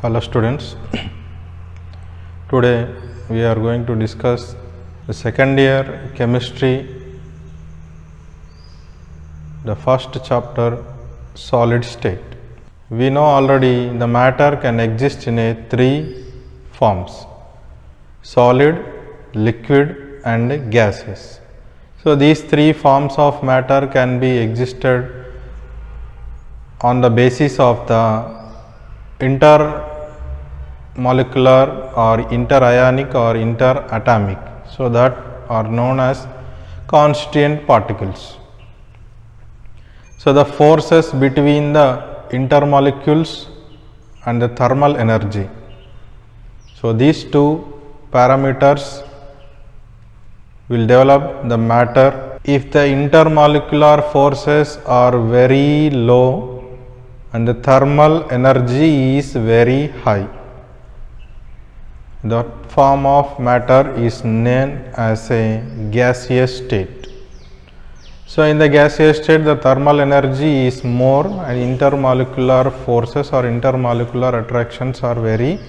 Hello students, today we are going to discuss the second year chemistry, the first chapter, solid state. We know already the matter can exist in three forms: solid, liquid and gaseous. So these three forms of matter can be existed on the basis of the intermolecular or interionic or interatomic, so that are known as constituent particles. So the forces between the intermolecules and the thermal energy. So these two parameters will develop the matter. If the intermolecular forces are very low and the thermal energy is very high, that form of matter is known as a gaseous state. So in the gaseous state, the thermal energy is more and intermolecular forces or intermolecular attractions are very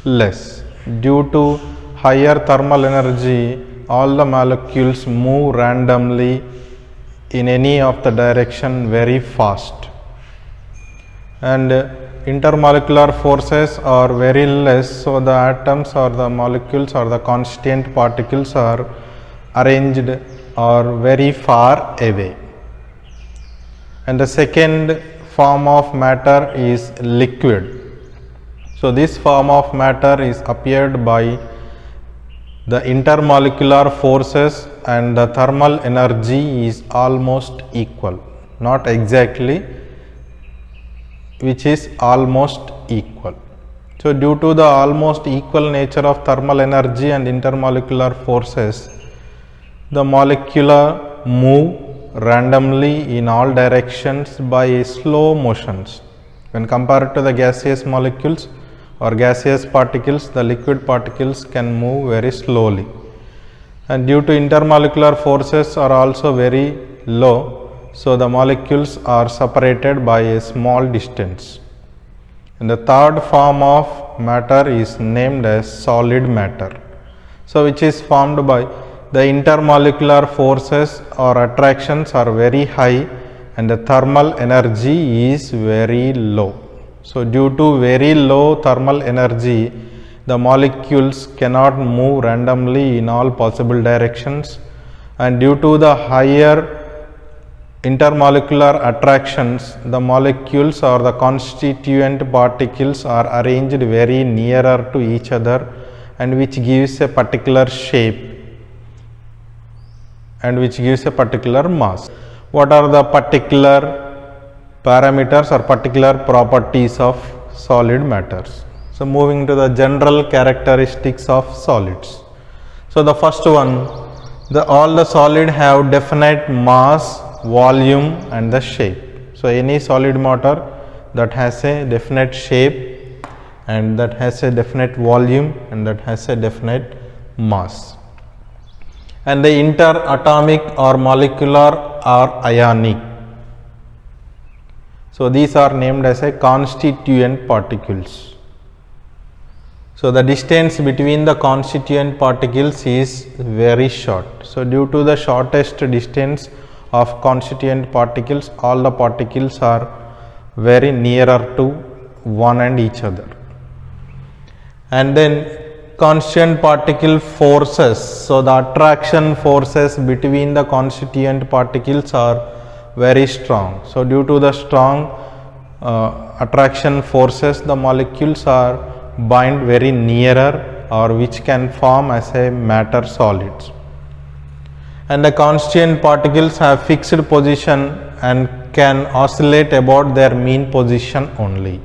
less. Due to higher thermal energy, all the molecules move randomly in any of the direction very fast, and intermolecular forces are very less, so the atoms or the molecules or the constituent particles are arranged or very far away. And the second form of matter is liquid. So this form of matter is appeared by the intermolecular forces and the thermal energy is almost equal, not exactly, which is almost equal. So due to the almost equal nature of thermal energy and intermolecular forces, the molecule move randomly in all directions by slow motions. When compared to the gaseous molecules or gaseous particles, the liquid particles can move very slowly. And due to intermolecular forces are also very low, so the molecules are separated by a small distance. And the third form of matter is named as solid matter, so which is formed by the intermolecular forces or attractions are very high and the thermal energy is very low. So due to very low thermal energy, the molecules cannot move randomly in all possible directions, and due to the higher intermolecular attractions, the molecules or the constituent particles are arranged very nearer to each other, and which gives a particular shape and which gives a particular mass. What are the particular parameters or particular properties of solid matters? So moving to the general characteristics of solids. So the first one, all the solid have definite mass, volume and the shape. So any solid matter that has a definite shape and that has a definite volume and that has a definite mass. And the interatomic or molecular or ionic. So these are named as a constituent particles. So the distance between the constituent particles is very short. So due to the shortest distance of constituent particles, all the particles are very nearer to one and each other. And then constituent particle forces. So the attraction forces between the constituent particles are very strong. So due to the strong attraction forces, the molecules are bind very nearer, or which can form as a matter solids. And the constituent particles have fixed position and can oscillate about their mean position only.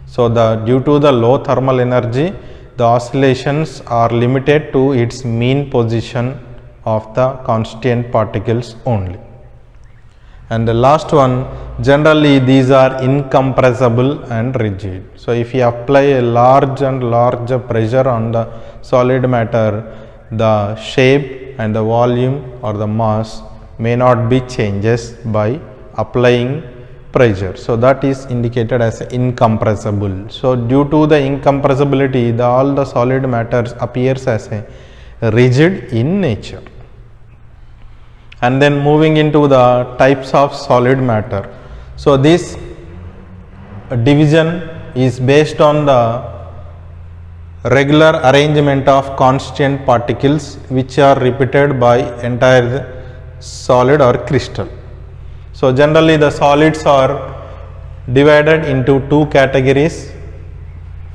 So due to the low thermal energy, the oscillations are limited to its mean position of the constituent particles only. And the last one, generally these are incompressible and rigid. So if you apply a large and larger pressure on the solid matter, the shape and the volume or the mass may not be changes by applying pressure. So that is indicated as incompressible. So due to the incompressibility, all the solid matters appears as a rigid in nature. And then moving into the types of solid matter. So this division is based on the regular arrangement of constant particles which are repeated by entire solid or crystal. So generally the solids are divided into two categories.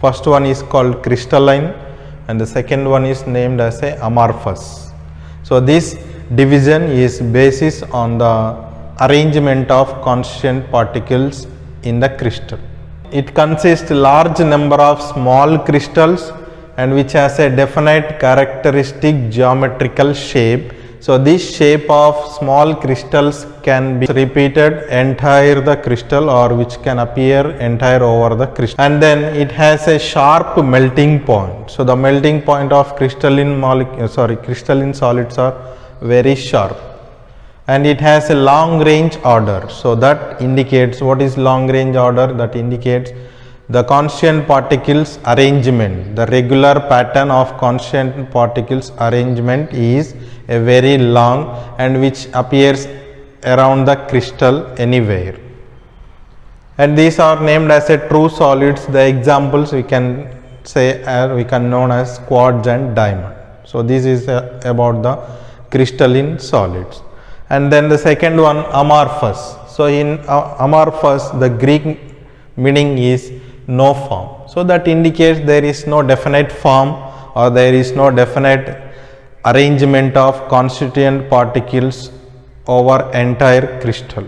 First one is called crystalline and the second one is named as a amorphous. So this division is basis on the arrangement of constant particles in the crystal. It consists large number of small crystals and which has a definite characteristic geometrical shape. So this shape of small crystals can be repeated entire the crystal or which can appear entire over the crystal. And then it has a sharp melting point. So the melting point of crystalline solids are very sharp. And it has a long range order. So that indicates what is long range order? That indicates the constant particles arrangement. The regular pattern of constant particles arrangement is a very long and which appears around the crystal anywhere. And these are named as a true solids. The examples we can say we can known as quartz and diamond. So this is about the crystalline solids. And then the second one, amorphous. So in amorphous, the Greek meaning is no form. So that indicates there is no definite form or there is no definite arrangement of constituent particles over entire crystal.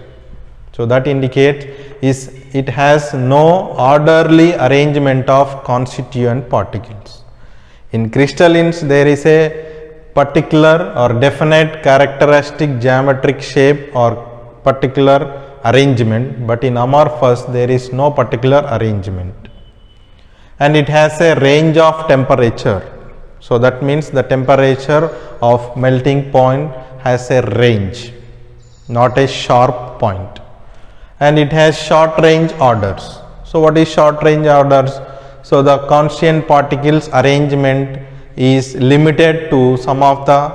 So that indicates it has no orderly arrangement of constituent particles. In crystallines there is a particular or definite characteristic geometric shape or particular arrangement, but in amorphous there is no particular arrangement. And it has a range of temperature. So that means the temperature of melting point has a range, not a sharp point. And it has short range orders. So what is short range orders? So the constant particles arrangement is limited to some of the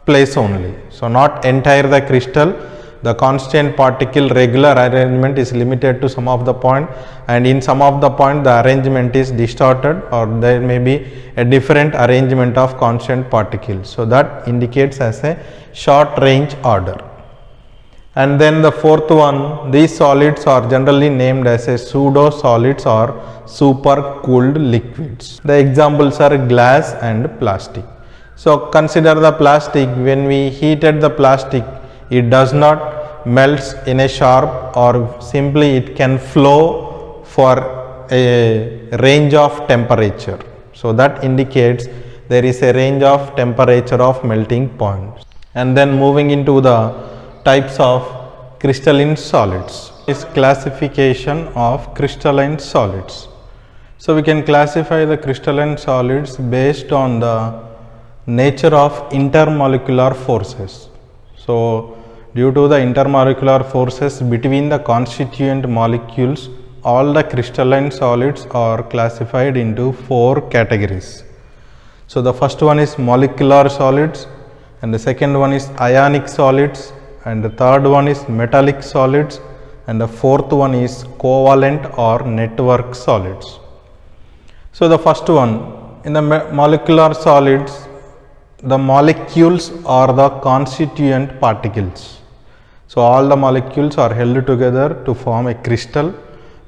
place only. So not entire the crystal. The constant particle regular arrangement is limited to some of the point, and in some of the point the arrangement is distorted or there may be a different arrangement of constant particles. So that indicates as a short range order. And then the fourth one, these solids are generally named as a pseudo solids or super cooled liquids. The examples are glass and plastic. So consider the plastic. When we heated the plastic, it does not melts in a sharp or simply it can flow for a range of temperature. So that indicates there is a range of temperature of melting points. And then moving into the types of crystalline solids is classification of crystalline solids. So we can classify the crystalline solids based on the nature of intermolecular forces. So due to the intermolecular forces between the constituent molecules, all the crystalline solids are classified into 4 categories. So the first one is molecular solids, and the second one is ionic solids, and the third one is metallic solids, and the fourth one is covalent or network solids. So the first one, in the molecular solids, the molecules are the constituent particles. So all the molecules are held together to form a crystal,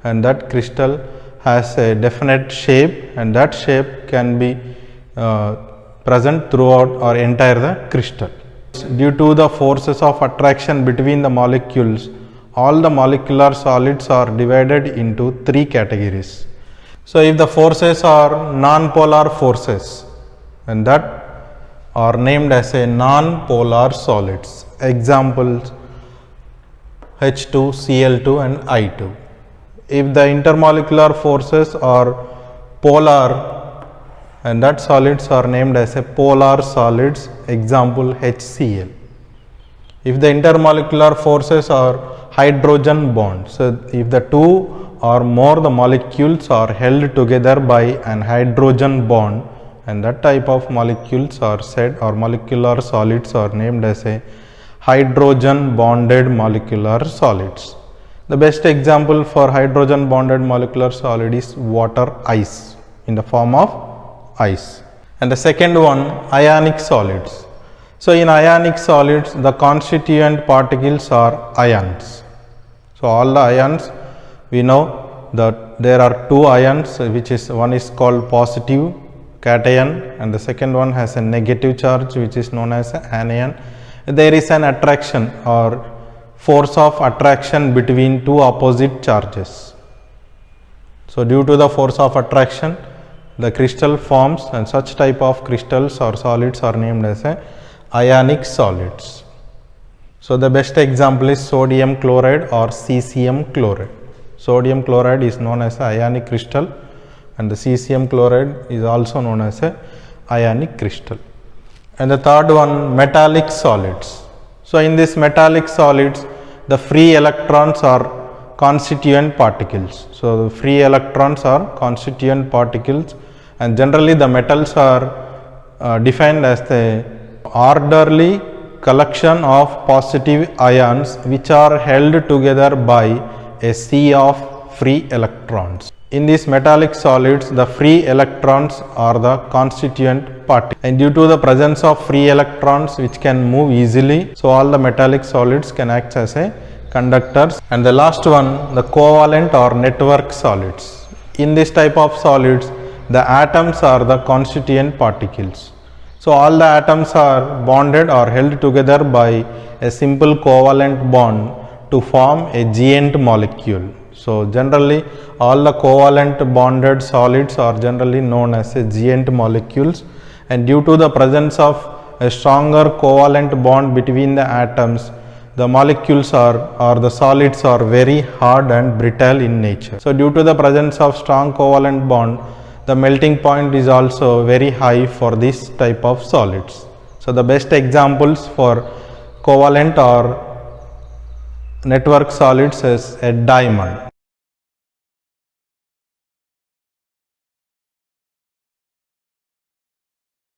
and that crystal has a definite shape, and that shape can be present throughout or entire the crystal. Due to the forces of attraction between the molecules, all the molecular solids are divided into 3 categories. So if the forces are non-polar forces, and that are named as a non-polar solids. Examples H2, Cl2 and I2. If the intermolecular forces are polar, and that solids are named as a polar solids, example HCl. If the intermolecular forces are hydrogen bond. So if the two or more the molecules are held together by an hydrogen bond, and that type of molecules are said, or molecular solids are named as a hydrogen bonded molecular solids. The best example for hydrogen bonded molecular solid is water ice, in the form of ice. And the second one, ionic solids. So in ionic solids, the constituent particles are ions. So all the ions, we know that there are two ions, which is one is called positive cation, and the second one has a negative charge, which is known as an anion. There is an attraction or force of attraction between two opposite charges. So due to the force of attraction, the crystal forms, and such type of crystals or solids are named as a ionic solids. So the best example is sodium chloride or cesium chloride. Sodium chloride is known as a ionic crystal, and the cesium chloride is also known as a ionic crystal. And the third one, metallic solids. So in this metallic solids, the free electrons are constituent particles. So the free electrons are constituent particles, and generally the metals are defined as the orderly collection of positive ions which are held together by a sea of free electrons. In these metallic solids, the free electrons are the constituent particles, and due to the presence of free electrons which can move easily, so all the metallic solids can act as a conductors. And the last one, the covalent or network solids. In this type of solids, the atoms are the constituent particles. So all the atoms are bonded or held together by a simple covalent bond to form a giant molecule. So generally all the covalent bonded solids are generally known as a giant molecules, and due to the presence of a stronger covalent bond between the atoms, the molecules or the solids are very hard and brittle in nature. So due to the presence of strong covalent bond, the melting point is also very high for this type of solids. So the best examples for covalent or network solids is a diamond.